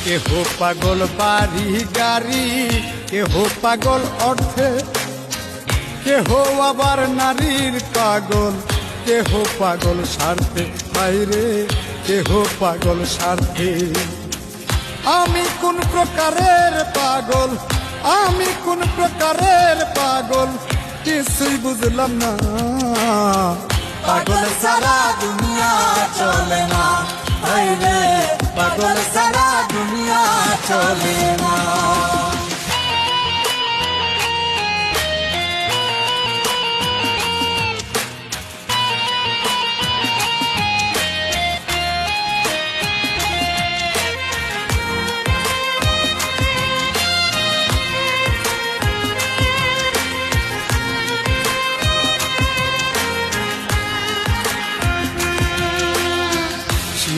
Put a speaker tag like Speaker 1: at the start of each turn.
Speaker 1: কেহ পাগল বাড়ি গাড়ি, কেহ পাগল অর্থে, কেহ আবার নারীর পাগল, কেহ পাগল স্বার্থে, বাইরে কেহ পাগল স্বার্থে। আমি কোন প্রকারের পাগল, আমি কোন প্রকারের পাগল, কিছুই বুঝলাম না।
Speaker 2: পাগল সারা দুনিয়া চলে না, বাইরে পাগল সারা দুনিয়া চলে না।